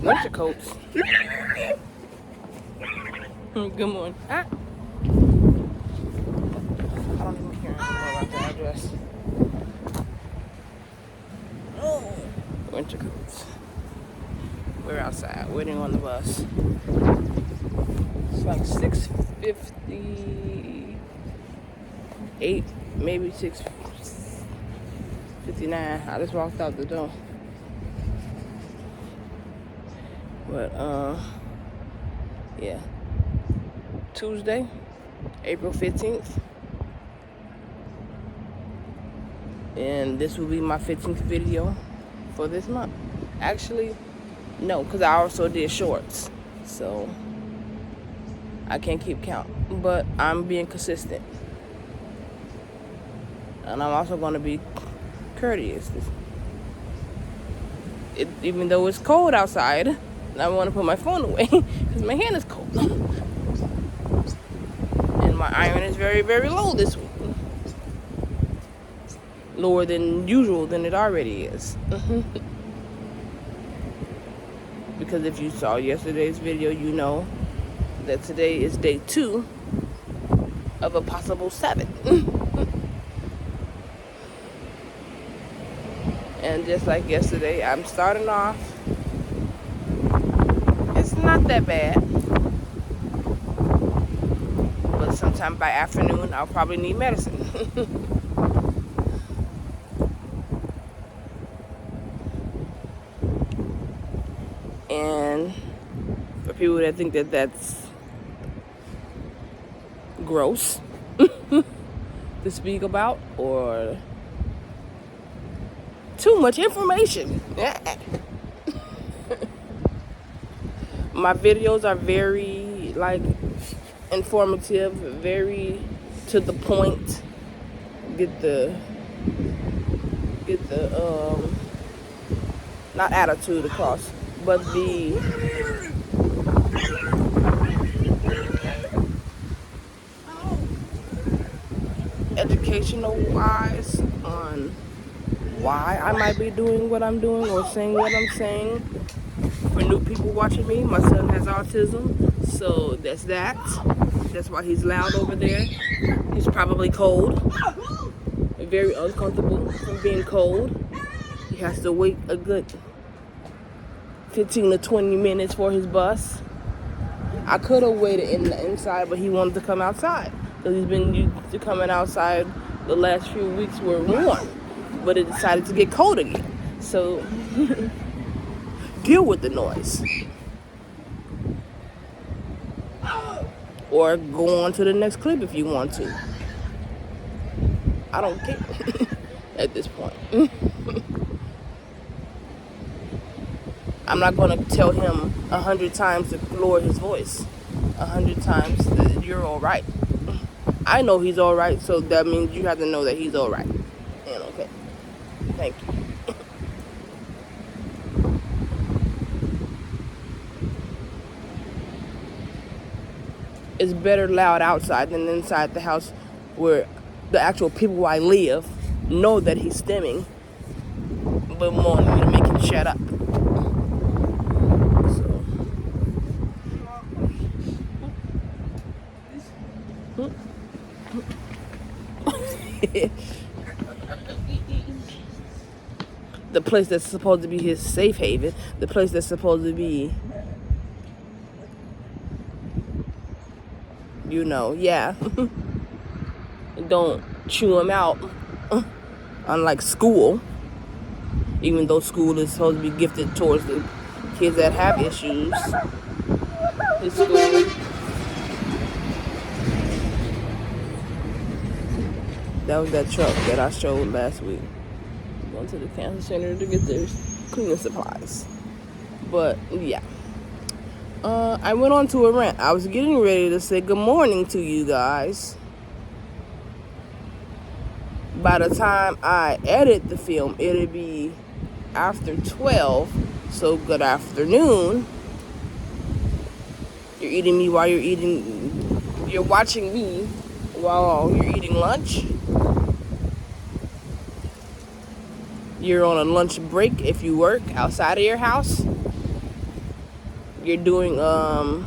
winter coats. Good morning. Ah. I don't even care anymore about the address. Oh, winter coats. We're outside waiting on the bus. It's like 6:58, maybe 6:59. I just walked out the door. But yeah. Tuesday, April 15th. And this will be my 15th video for this month. Actually, no, because I also did shorts. So I can't keep count. But I'm being consistent. And I'm also going to be courteous. Even though it's cold outside, and I want to put my phone away because my hand is cold. And my iron is very, very low this week. Lower than usual than it already is. Because if you saw yesterday's video, you know that today is day 2 of a possible 7. And just like yesterday, I'm starting off. It's not that bad. But sometime by afternoon, I'll probably need medicine. And for people that think that that's gross to speak about or too much information. My videos are very informative, very to the point. Get the not attitude across, but the educational wise on why I might be doing what I'm doing or saying what I'm saying. For new people watching me, my son has autism, so that's that. That's why he's loud over there. He's probably cold, very uncomfortable from being cold. He has to wait a good 15 to 20 minutes for his bus. I could have waited in the inside, but he wanted to come outside because he's been used to coming outside. The last few weeks were warm, but it decided to get cold again. So deal with the noise. Or go on to the next clip if you want to. I don't care at this point. I'm not going to tell him 100 times to lower his voice. 100 times that you're all right. I know he's all right, so that means you have to know that he's all right. And okay. Thank you. It's better loud outside than inside the house where the actual people where I live know that he's stimming, but want me to make him shut up. The place that's supposed to be his safe haven, the place that's supposed to be, yeah. Don't chew him out. Unlike school, even though school is supposed to be gifted towards the kids that have issues. His school. That was that truck that I showed last week. Going to the cancer center to get their cleaning supplies. But yeah. I went on to a rant. I was getting ready to say good morning to you guys. By the time I edit the film, it'll be after 12. So good afternoon. You're eating me while you're watching me while you're eating lunch. You're on a lunch break if you work outside of your house. you're doing an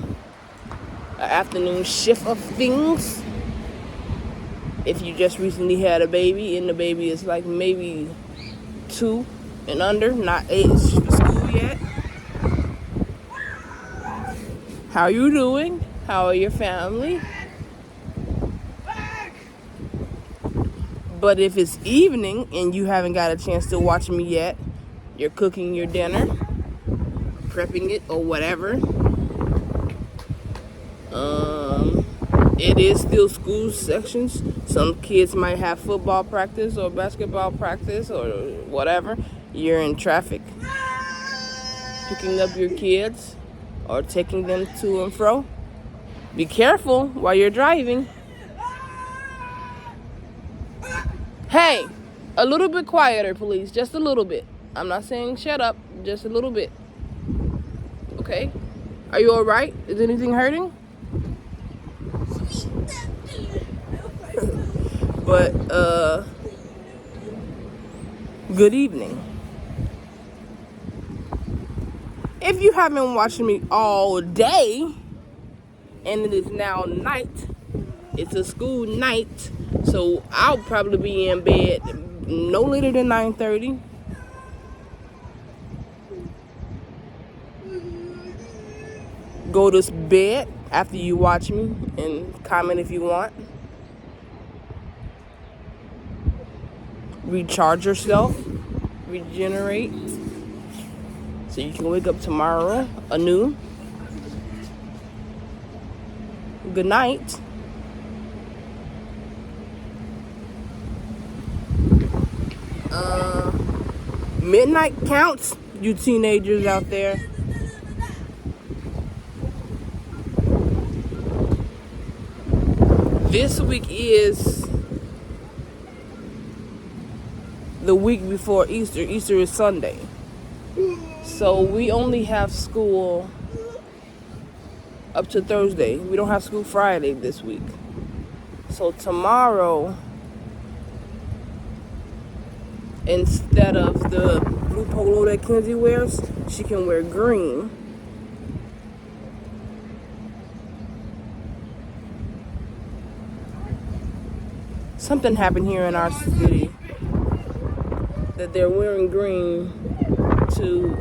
afternoon shift of things. If you just recently had a baby and the baby is like maybe 2 and under, not age for school yet. How you doing? How are your family? But if it's evening and you haven't got a chance to watch me yet, you're cooking your dinner, prepping it or whatever. It is still school sections. Some kids might have football practice or basketball practice or whatever. You're in traffic, picking up your kids or taking them to and fro. Be careful while you're driving. Hey, a little bit quieter, please. Just a little bit. I'm not saying shut up, just a little bit. Okay? Are you all right? Is anything hurting? But, good evening. If you haven't watched me all day, and it is now night, it's a school night, so I'll probably be in bed no later than 9:30. Go to bed after you watch me and comment if you want. Recharge yourself, regenerate, so you can wake up tomorrow anew. Good night. Midnight counts, you teenagers out there. This week is the week before Easter. Easter is Sunday. So we only have school up to Thursday. We don't have school Friday this week. So tomorrow, instead of the blue polo that Kenzie wears, she can wear green. Something happened here in our city that they're wearing green to,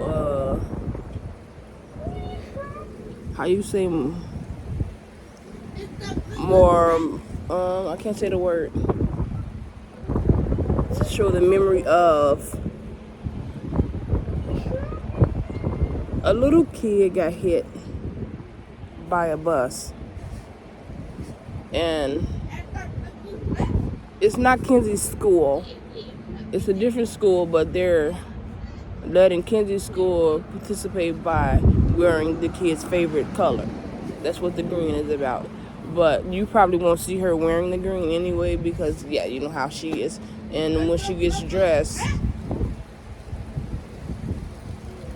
how you say, more, I can't say the word, to show the memory of a little kid got hit by a bus. And it's not Kenzie's school. It's a different school, but they're letting Kenzie's school participate by wearing the kid's favorite color. That's what the green is about. But you probably won't see her wearing the green anyway because, yeah, you know how she is. And when she gets dressed,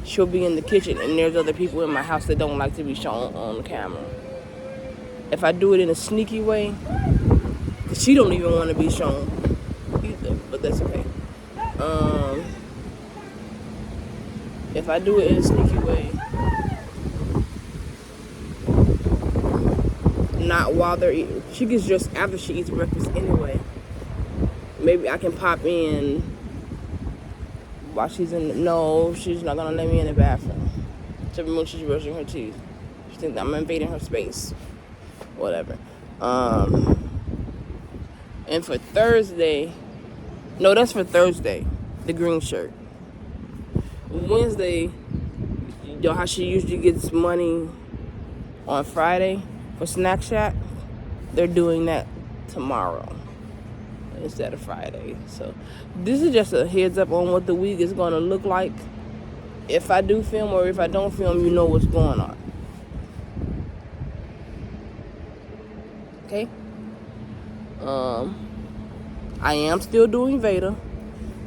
she'll be in the kitchen, and there's other people in my house that don't like to be shown on the camera. If I do it in a sneaky way, because she don't even want to be shown either, but that's okay. If I do it in a sneaky way, not while they're eating. She gets dressed after she eats breakfast anyway. Maybe I can pop in while she's in. No, she's not gonna let me in the bathroom. Except when she's brushing her teeth. She thinks I'm invading her space. Whatever. And for Thursday, no, that's for Thursday, the green shirt. Wednesday, you know how she usually gets money on Friday for Snack Shack? They're doing that tomorrow instead of Friday. So this is just a heads up on what the week is going to look like. If I do film or if I don't film, you know what's going on. Okay? I am still doing Veda,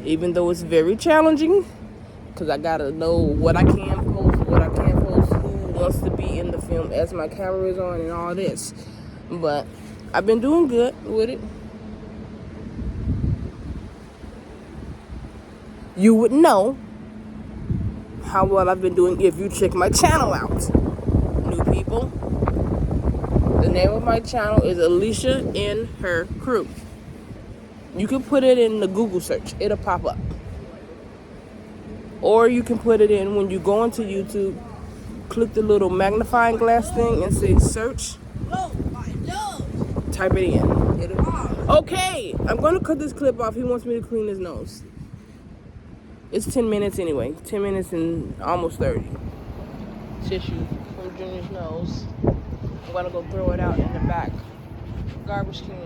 even though it's very challenging, because I gotta know what I can post, what I can't post, who wants to be in the film as my camera is on and all this. But I've been doing good with it. You would know how well I've been doing if you check my channel out. new people. The name of my channel is Alicia and Her Crew. You can put it in the Google search. It'll pop up. Or you can put it in when you go into YouTube. Click the little magnifying glass thing and say search. Type it in. Okay, I'm going to cut this clip off. He wants me to clean his nose. It's 10 minutes anyway. 10 minutes and almost 30. Tissue from Junior's nose. I'm going to go throw it out in the back garbage can.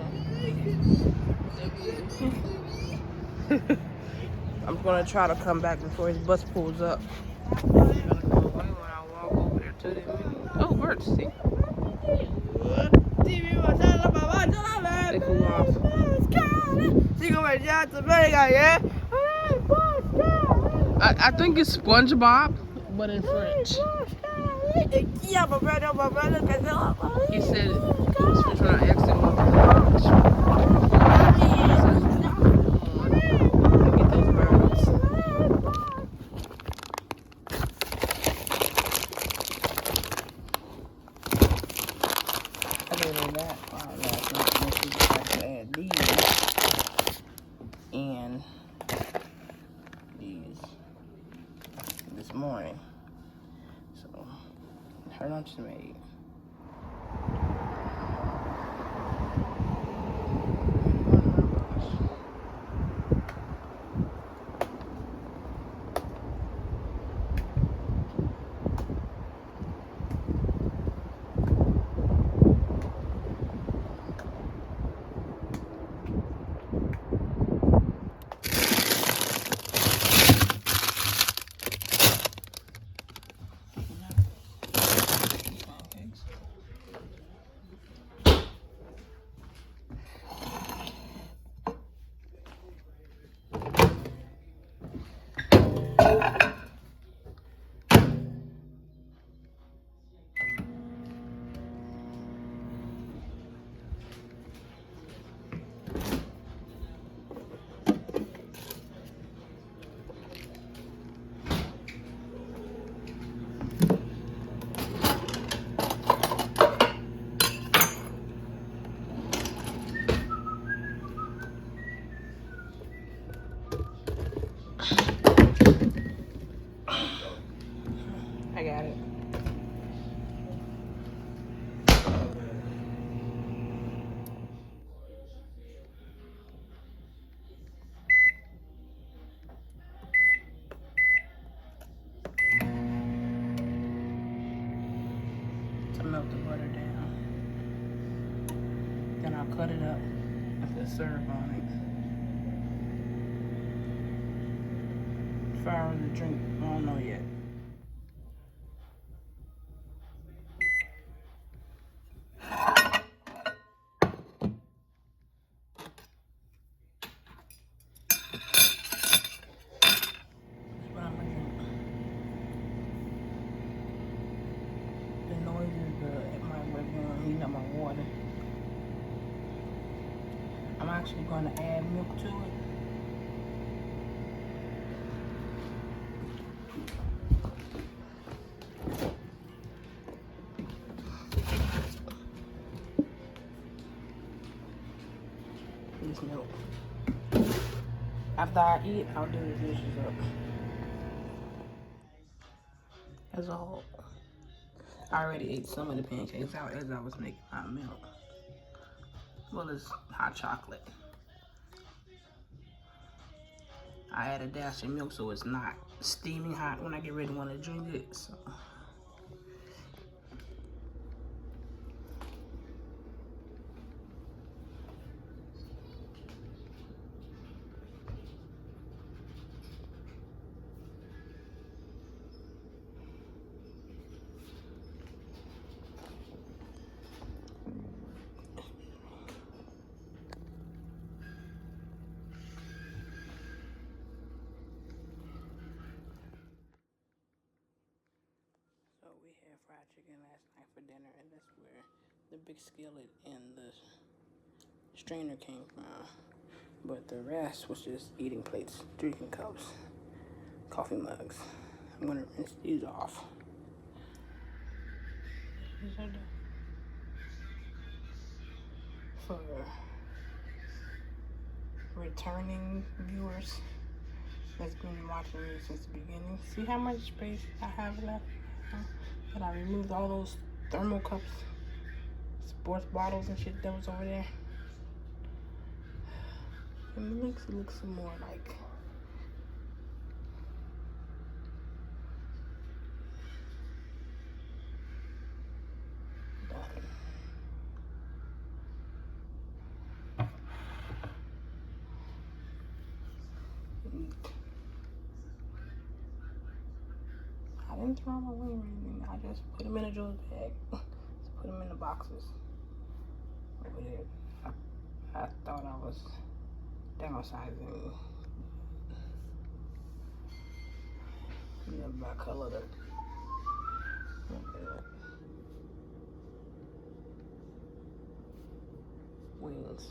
I'm going to try to come back before his bus pulls up. I'm going to go away when I walk over there to the... Oh, birds, see? They flew off. I think it's SpongeBob, but in French. He said it was trying to ask him about the get those birds. Other than that, I don't know if I have to add these and these this morning. So her lunch is made. I got it. To melt the butter down. Then I'll cut it up and put syrup on it. Fire the drink, I don't know yet. I'm actually going to add milk to it. This milk. After I eat, I'll do the dishes up as a whole. I already ate some of the pancakes out as I was making my milk. Well, it's hot chocolate. I add a dash of milk so it's not steaming hot when I get ready to want to drink it. So. We had fried chicken last night for dinner, and that's where the big skillet and the strainer came from. But the rest was just eating plates, drinking cups, coffee mugs. I'm gonna rinse these off. These are for returning viewers that's been watching me since the beginning. See how much space I have left? And I removed all those thermal cups, sports bottles and shit that was over there. And it looks some more like done. I didn't throw them away or anything. I just put them in a jewelry bag. Just put them in the boxes over there. I thought I was downsizing. The black color that. Wings.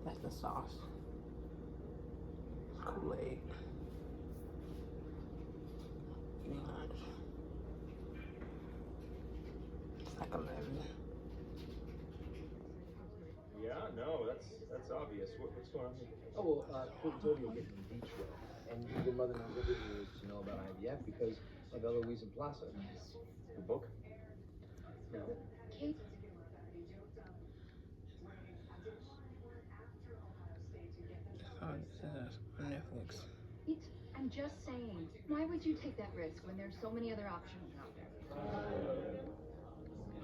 That's the sauce. Kool-Aid. It's like 11. Yeah, no, that's obvious. What's going on here? Oh, well, Quentin told me you're getting in vitro, and your mother knows everything there is to know about IVF because of Eloise and Plaza. The book? No. Kate. Oh, this is on Netflix. I'm just saying, why would you take that risk when there's so many other options out there?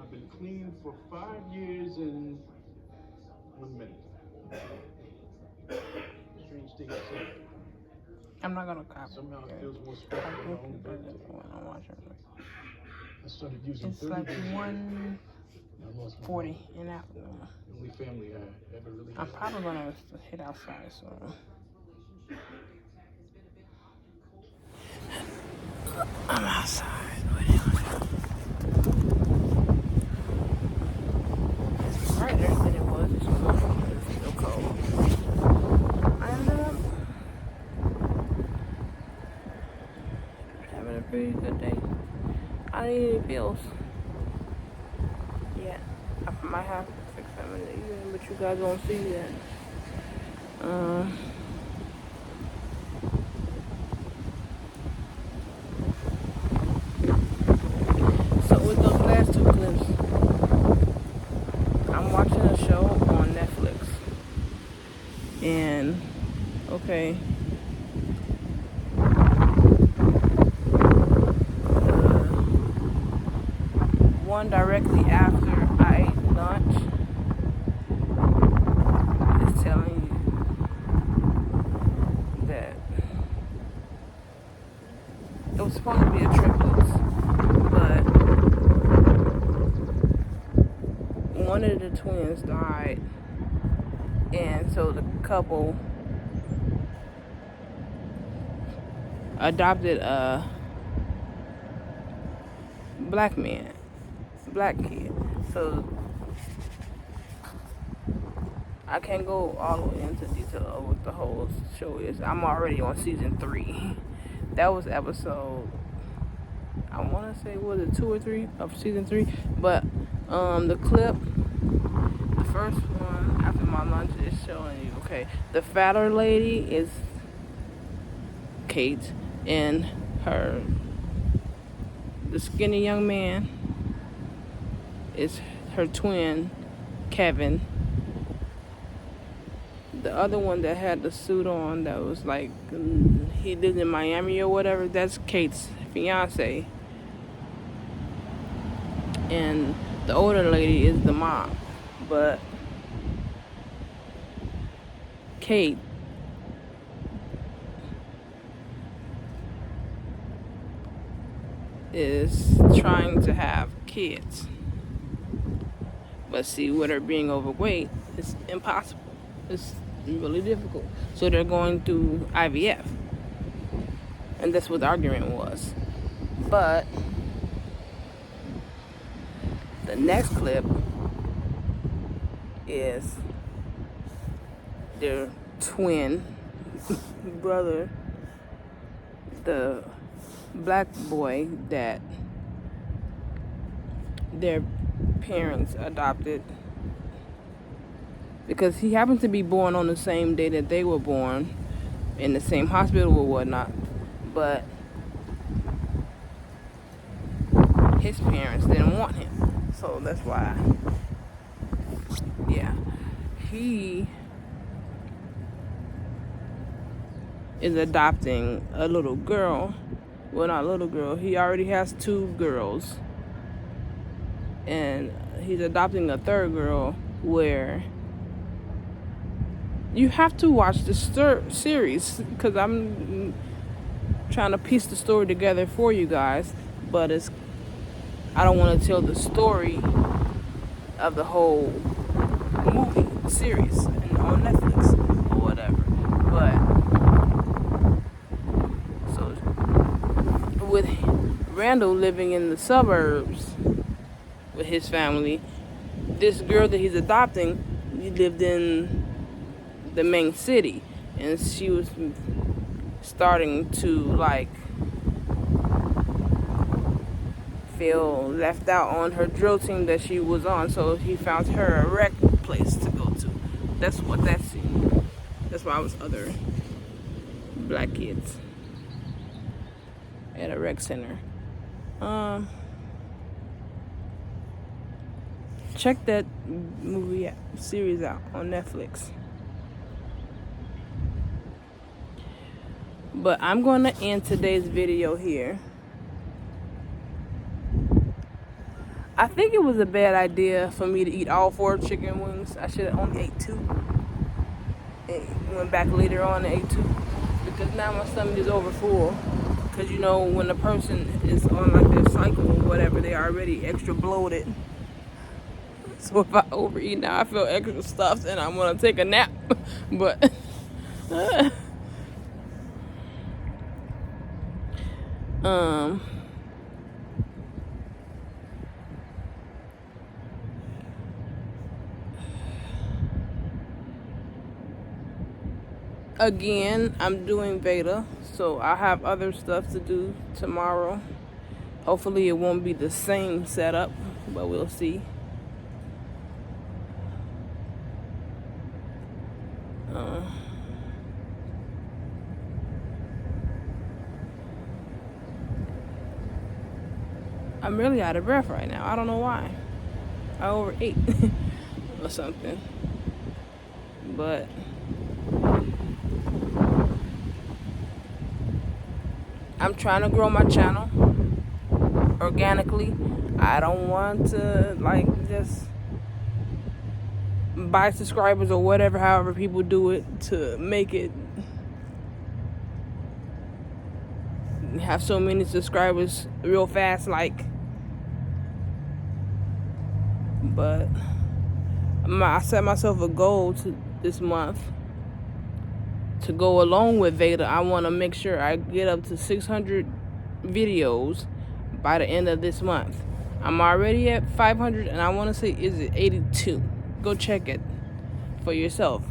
I've been clean for 5 years and 1 minute. Strange thing to say. I'm not gonna copy. Somehow it feels more special than my own birthday. I'm watching. I started using It's 30 like days ago. 1:40 in the afternoon. The only family I ever really I'm had. probably gonna hit outside soon. I'm outside. What are you doing? It's brighter than it was this morning. It's still cold. I ended up having a pretty good day. I didn't eat any pills. Yeah. I might have to fix them in the evening, but you guys won't see that. So with those last two clips, I'm watching a show on Netflix. And, okay. One directly after I ate lunch is telling you that it was supposed to be a triplets, but one of the twins died, and so the couple adopted a black kid. So I can't go all the way into detail of what the whole show is. I'm already on season 3. That was episode, I want to say, was it 2 or 3 of season 3? But the clip, the first one after my lunch is showing you, okay, the fatter lady is Kate, and the skinny young man is her twin, Kevin. The other one that had the suit on that was like, he lived in Miami or whatever, that's Kate's fiance. And the older lady is the mom. But Kate is trying to have kids. But see, with her being overweight, it's impossible. It's really difficult. So they're going through IVF. And that's what the argument was. But the next clip is their twin brother, the black boy that their parents adopted, because he happened to be born on the same day that they were born in the same hospital or whatnot, but his parents didn't want him, so that's why. Yeah, he is adopting a little girl. Well, not a little girl. He already has 2 girls, and he's adopting a 3rd girl. Where you have to watch the series, because I'm trying to piece the story together for you guys, but I don't want to tell the story of the whole movie series on Netflix or whatever. But so with Randall living in the suburbs with his family, this girl that he's adopting, she lived in the main city, and she was starting to like feel left out on her drill team that she was on, so he found her a rec place to go to. That's what that scene. That's why I was other black kids at a rec center. Check that movie series out on Netflix. But I'm going to end today's video here. I think it was a bad idea for me to eat all 4 chicken wings. I should have only ate 2. And went back later on and ate 2. Because now my stomach is over full. Because you know, when a person is on like their cycle or whatever, they are already extra bloated. So if I overeat now, I feel extra stuffed and I want to take a nap. But again, I'm doing Veda, so I have other stuff to do tomorrow. Hopefully it won't be the same setup, but we'll see. I'm really out of breath right now. I don't know why. I overate or something. But I'm trying to grow my channel organically. I don't want to like just buy subscribers or whatever, however people do it, to make it have so many subscribers real fast, like. But I set myself a goal this month to go along with Veda. I want to make sure I get up to 600 videos by the end of this month. I'm already at 500, and I want to say, is it 82? Go check it for yourself.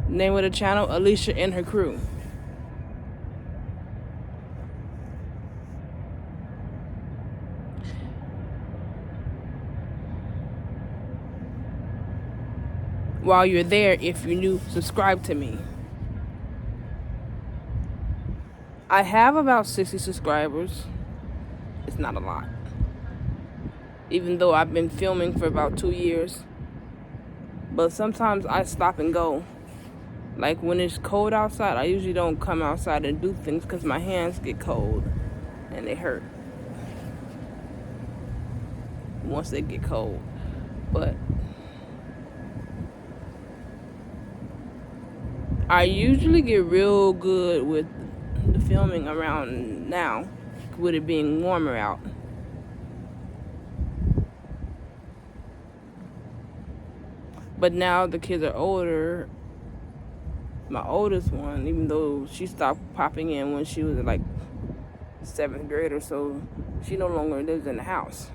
Name of the channel, Alicia and her crew. While you're there, if you're new, subscribe to me. I have about 60 subscribers. It's not a lot. Even though I've been filming for about 2 years. But sometimes I stop and go. Like when it's cold outside, I usually don't come outside and do things because my hands get cold and they hurt once they get cold. But I usually get real good with the filming around now, with it being warmer out. But now the kids are older. My oldest one, even though she stopped popping in when she was like 7th grade or so, she no longer lives in the house.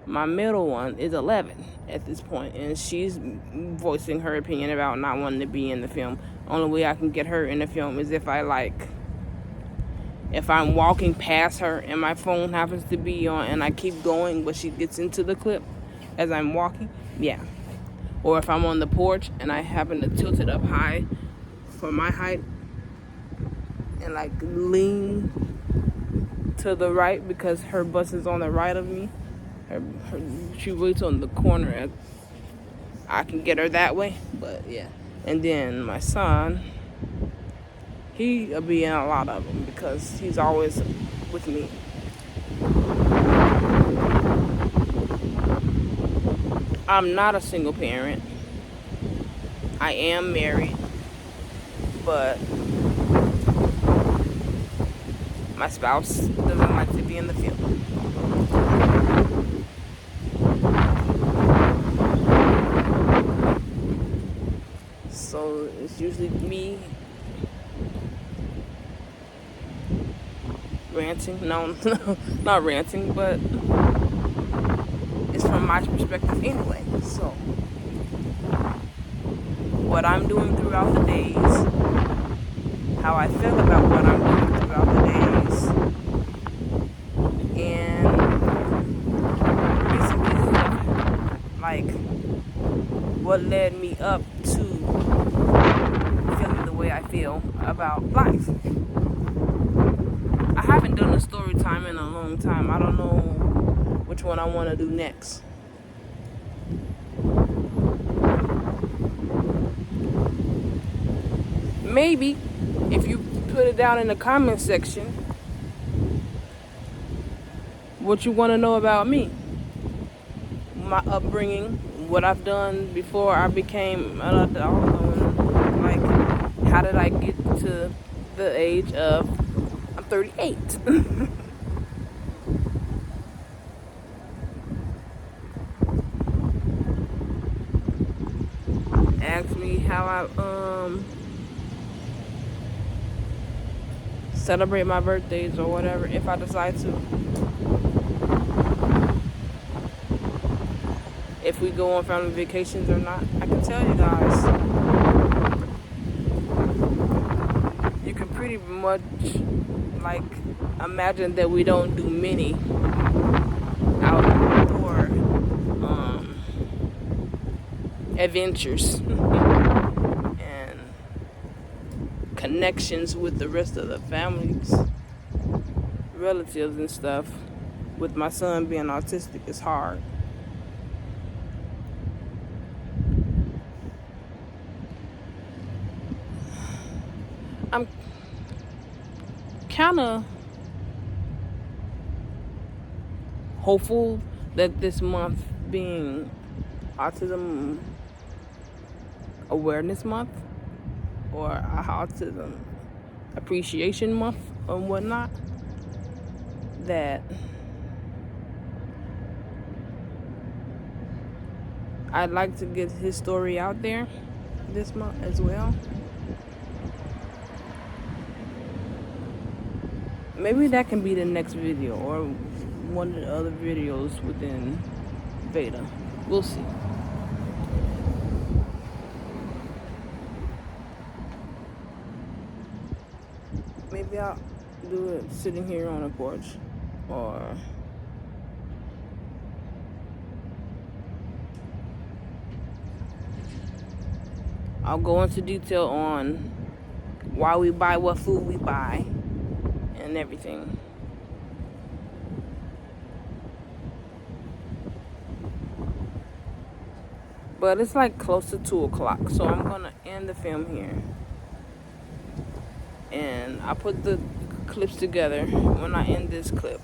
My middle one is 11 at this point, and she's voicing her opinion about not wanting to be in the film. Only way I can get her in the film is if I like If I'm walking past her and my phone happens to be on and I keep going, but she gets into the clip as I'm walking, yeah. Or if I'm on the porch and I happen to tilt it up high for my height and like lean to the right because her bus is on the right of me. She waits on the corner and I can get her that way. But yeah. And then my son, he'll be in a lot of them because he's always with me. I'm not a single parent. I am married, but my spouse doesn't like to be in the field. So it's usually me ranting. No, not ranting, but it's from my perspective anyway. So what I'm doing throughout the days, how I feel about what I'm doing throughout the days, and basically like what led me up to feeling the way I feel about life. I haven't done a story time in a long time. I don't know which one I want to do next. Maybe if you put it down in the comment section what you want to know about me, my upbringing, what I've done before I became an adult, like how did I get to the age of I'm 38. Ask me how I celebrate my birthdays or whatever if I decide to. If we go on family vacations or not, I can tell you guys. You can pretty much like imagine that we don't do many outdoor adventures and connections with the rest of the families, relatives and stuff. With my son being autistic, it's hard. I'm kind of hopeful that this month being Autism Awareness Month or Autism Appreciation Month or whatnot, that I'd like to get his story out there this month as well. Maybe that can be the next video or one of the other videos within beta. We'll see. Maybe I'll do it sitting here on a porch, or I'll go into detail on why we buy what food we buy and everything. But it's like close to 2 o'clock, so I'm gonna end the film here. And I put the clips together when I end this clip.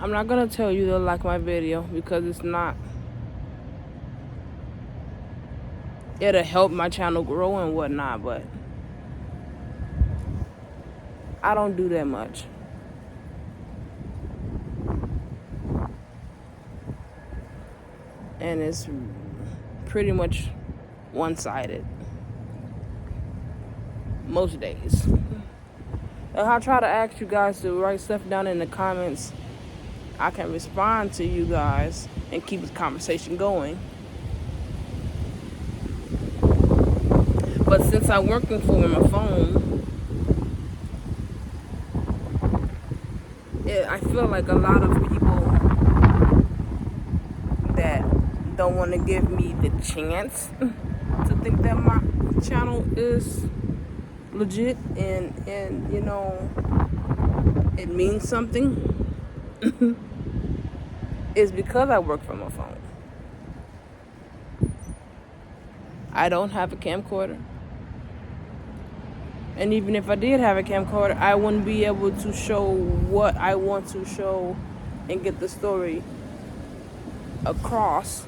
I'm not gonna tell you to like my video because it's not. It'll help my channel grow and whatnot, but I don't do that much. And it's pretty much one-sided most days. And I try to ask you guys to write stuff down in the comments. I can respond to you guys and keep the conversation going. But since I'm working from my phone, I feel like a lot of people that don't want to give me the chance to think that my channel is legit and you know, it means something is because I work from a phone. I don't have a camcorder. And even if I did have a camcorder, I wouldn't be able to show what I want to show and get the story across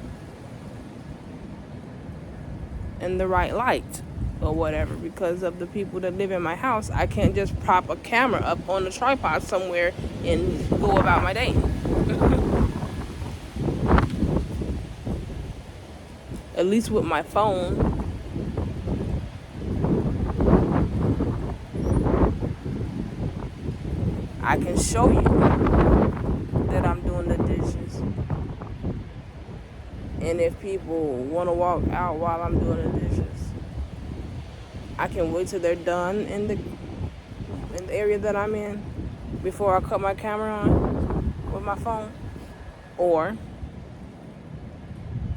in the right light or whatever. Because of the people that live in my house, I can't just prop a camera up on a tripod somewhere and go about my day. At least with my phone, I can show you that I'm doing the dishes. And if people want to walk out while I'm doing the dishes, I can wait till they're done in the area that I'm in before I cut my camera on with my phone. Or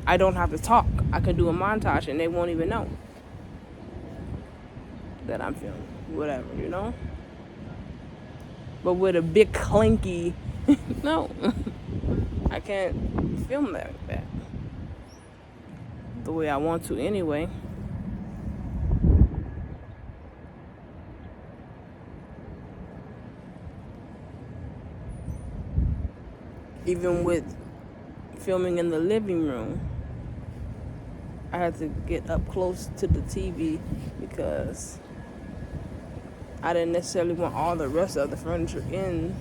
I don't have to talk. I can do a montage and they won't even know that I'm filming. Whatever, you know? But with a big clanky, no. I can't film that like that. The way I want to anyway. Even with filming in the living room, I had to get up close to the TV because I didn't necessarily want all the rest of the furniture in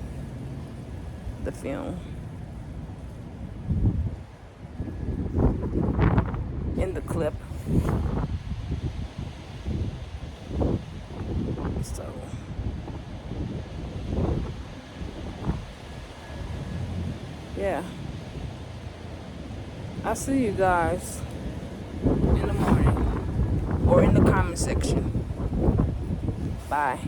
the film. In the clip. So yeah. I'll see you guys in the morning or in the comment section. Bye.